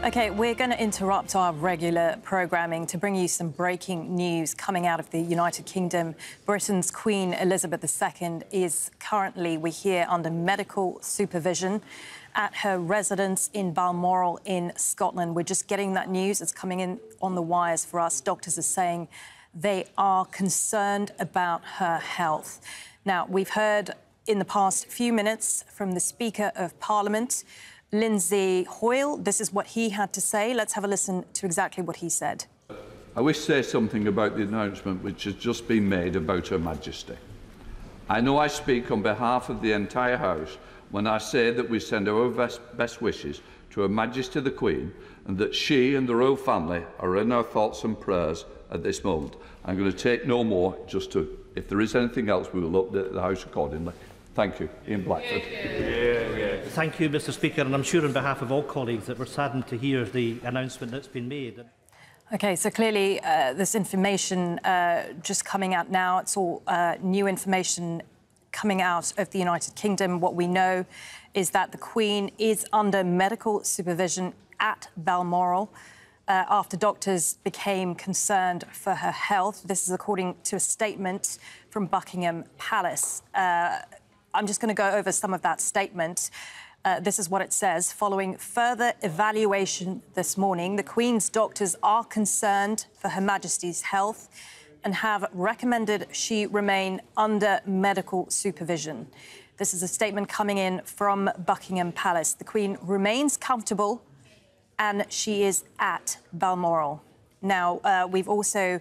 OK, we're going to interrupt our regular programming to bring you some breaking news coming out of the United Kingdom. Britain's Queen Elizabeth II is currently, we hear, under medical supervision at her residence in Balmoral in Scotland. We're just getting that news. It's coming in on the wires for us. Doctors are saying they are concerned about her health. Now, we've heard in the past few minutes from the Speaker of Parliament, Lindsay Hoyle. This is what he had to say. Let's have a listen to exactly what he said. I wish to say something about the announcement which has just been made about Her Majesty. I know I speak on behalf of the entire House when I say that we send our best wishes to Her Majesty the Queen and that she and the royal family are in our thoughts and prayers at this moment. I'm going to take no more, just to, if there is anything else, we will update the House accordingly. Thank you. Ian Blackford. Thank you, Mr Speaker, and I'm sure on behalf of all colleagues that we're saddened to hear the announcement that's been made. OK, so clearly this information just coming out now. It's all new information coming out of the United Kingdom. What we know is that the Queen is under medical supervision at Balmoral after doctors became concerned for her health. This is according to a statement from Buckingham Palace. I'm just going to go over some of that statement. This is what it says. Following further evaluation this morning, the Queen's doctors are concerned for Her Majesty's health and have recommended she remain under medical supervision. This is a statement coming in from Buckingham Palace. The Queen remains comfortable and she is at Balmoral. Now, we've also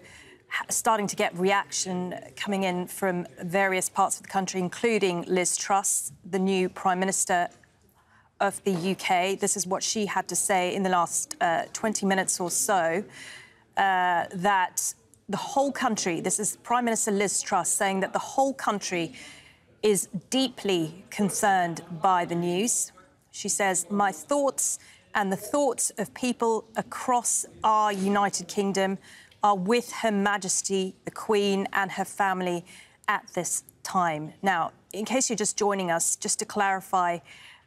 starting to get reaction coming in from various parts of the country, including Liz Truss, the new Prime Minister of the UK. This is what she had to say in the last 20 minutes or so, that the whole country, this is Prime Minister Liz Truss saying that the whole country is deeply concerned by the news. She says, "My thoughts and the thoughts of people across our United Kingdom are with Her Majesty, the Queen, and her family at this time." Now, in case you're just joining us, just to clarify,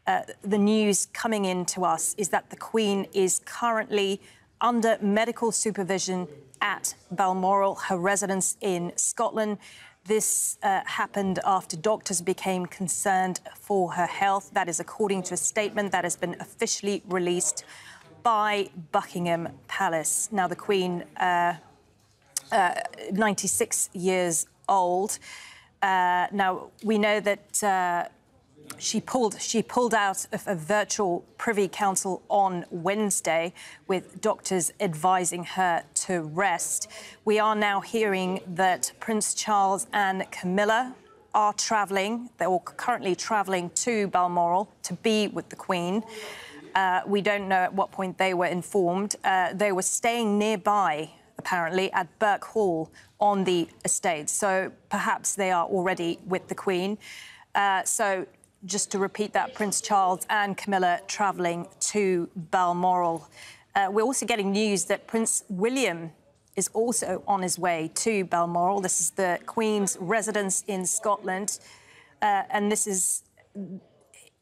the news coming in to us is that the Queen is currently under medical supervision at Balmoral, her residence in Scotland. This happened after doctors became concerned for her health. That is according to a statement that has been officially released by Buckingham Palace. Now, the Queen, 96 years old. Now, we know that she pulled out of a virtual Privy Council on Wednesday, with doctors advising her to rest. We are now hearing that Prince Charles and Camilla are travelling. They're all currently travelling to Balmoral to be with the Queen. We don't know at what point they were informed. They were staying nearby, apparently, at Burke Hall on the estate. So perhaps they are already with the Queen. So just to repeat that, Prince Charles and Camilla travelling to Balmoral. We're also getting news that Prince William is also on his way to Balmoral. This is the Queen's residence in Scotland. And this is...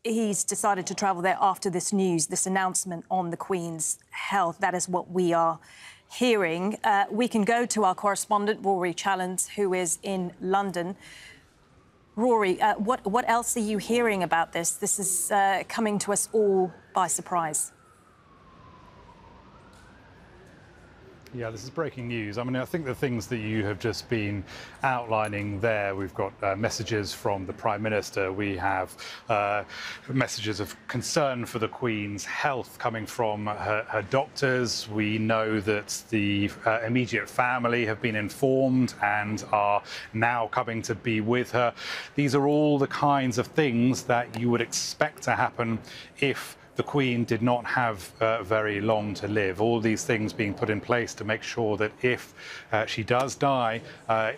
He's decided to travel there after this news, this announcement on the Queen's health. That is what we are hearing. We can go to our correspondent, Rory Challands, who is in London. Rory, what else are you hearing about this? This is coming to us all by surprise. Yeah, this is breaking news. I mean, I think the things that you have just been outlining there, we've got messages from the Prime Minister, we have messages of concern for the Queen's health coming from her doctors. We know that the immediate family have been informed and are now coming to be with her. These are all the kinds of things that you would expect to happen if the Queen did not have very long to live. All these things being put in place to make sure that if she does die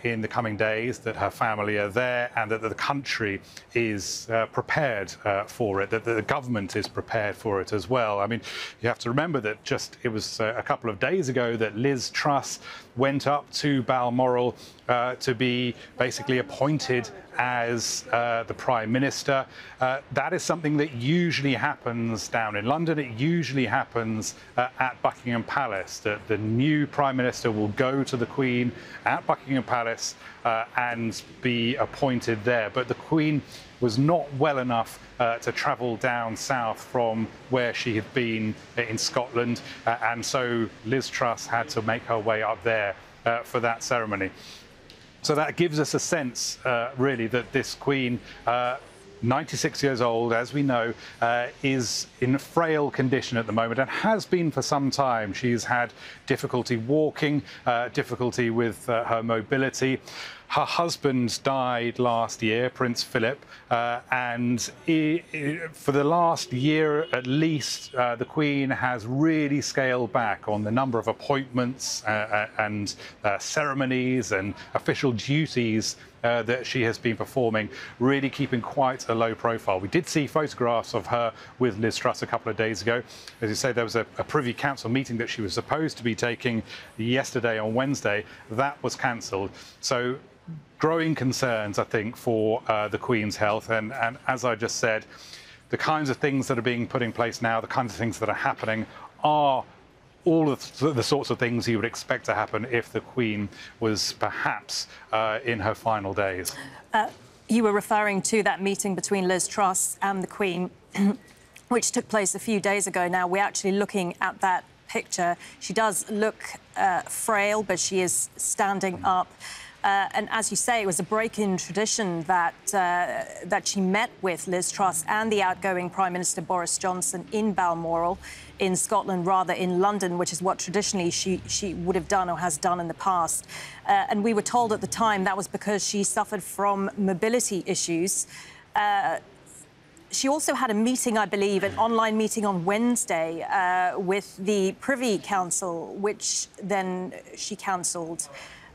in the coming days, that her family are there and that the country is prepared for it, that the government is prepared for it as well. I mean, you have to remember that it was a couple of days ago that Liz Truss went up to Balmoral to be basically appointed as the Prime Minister. That is something that usually happens down in London. It usually happens at Buckingham Palace. The new Prime Minister will go to the Queen at Buckingham Palace and be appointed there. But the Queen was not well enough to travel down south from where she had been in Scotland, and so Liz Truss had to make her way up there for that ceremony. So that gives us a sense, really, that this Queen, 96 years old, as we know, is in frail condition at the moment and has been for some time. She's had difficulty walking, difficulty with her mobility. Her husband died last year, Prince Philip, and for the last year at least, the Queen has really scaled back on the number of appointments and ceremonies and official duties that she has been performing, really keeping quite a low profile. We did see photographs of her with Liz Truss a couple of days ago. As you say, there was a Privy Council meeting that she was supposed to be taking yesterday on Wednesday. That was cancelled. So growing concerns, I think, for the Queen's health. And as I just said, the kinds of things that are being put in place now, the kinds of things that are happening are all of the sorts of things you would expect to happen if the Queen was perhaps in her final days. You were referring to that meeting between Liz Truss and the Queen, which took place a few days ago now. We're actually looking at that picture. She does look frail, but she is standing up. And as you say, it was a break in tradition that that she met with Liz Truss and the outgoing Prime Minister Boris Johnson in Balmoral in Scotland, rather in London, which is what traditionally she would have done or has done in the past. And we were told at the time that was because she suffered from mobility issues. She also had a meeting, I believe, an online meeting on Wednesday with the Privy Council, which then she cancelled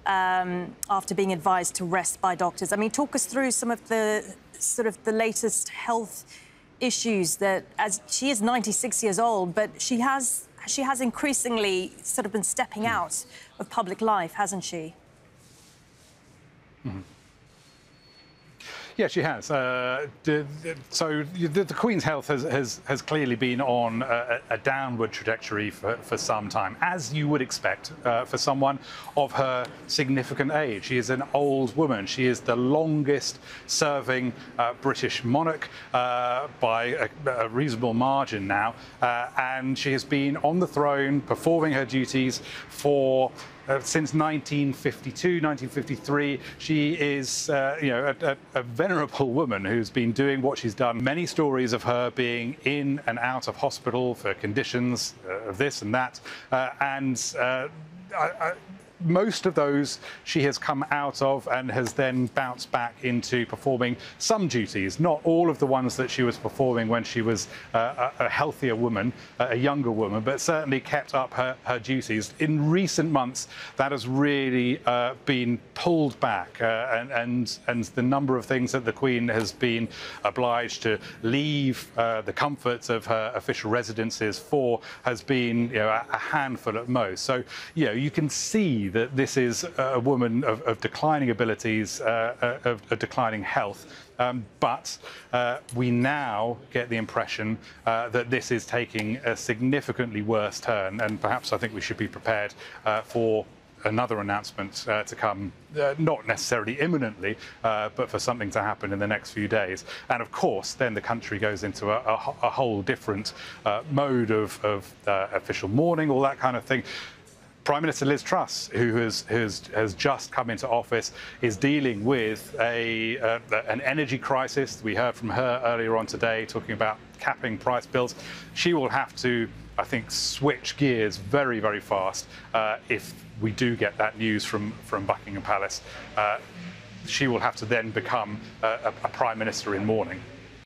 after being advised to rest by doctors. I mean, talk us through some of the the latest health issues that, as she is 96 years old, but she has increasingly been stepping out of public life, hasn't she? Mm-hmm. Yeah, she has. So the Queen's health has clearly been on a downward trajectory for some time, as you would expect for someone of her significant age. She is an old woman. She is the longest serving British monarch by a reasonable margin now, and she has been on the throne performing her duties for since 1952, 1953. She is, a venerable woman who's been doing what she's done. Many stories of her being in and out of hospital for conditions of this and that, most of those she has come out of and has then bounced back into performing some duties, not all of the ones that she was performing when she was a healthier woman, a younger woman, but certainly kept up her duties. In recent months, that has really been pulled back, and the number of things that the Queen has been obliged to leave the comforts of her official residences for has been a handful at most. So you can see that this is a woman of declining abilities, of declining health, but we now get the impression that this is taking a significantly worse turn, and perhaps I think we should be prepared for another announcement to come, not necessarily imminently, but for something to happen in the next few days. And of course, then the country goes into a whole different mode of official mourning, all that kind of thing. Prime Minister Liz Truss, who has just come into office, is dealing with an energy crisis. We heard from her earlier on today talking about capping price bills. She will have to, I think, switch gears very, very fast if we do get that news from Buckingham Palace. She will have to then become a Prime Minister in mourning.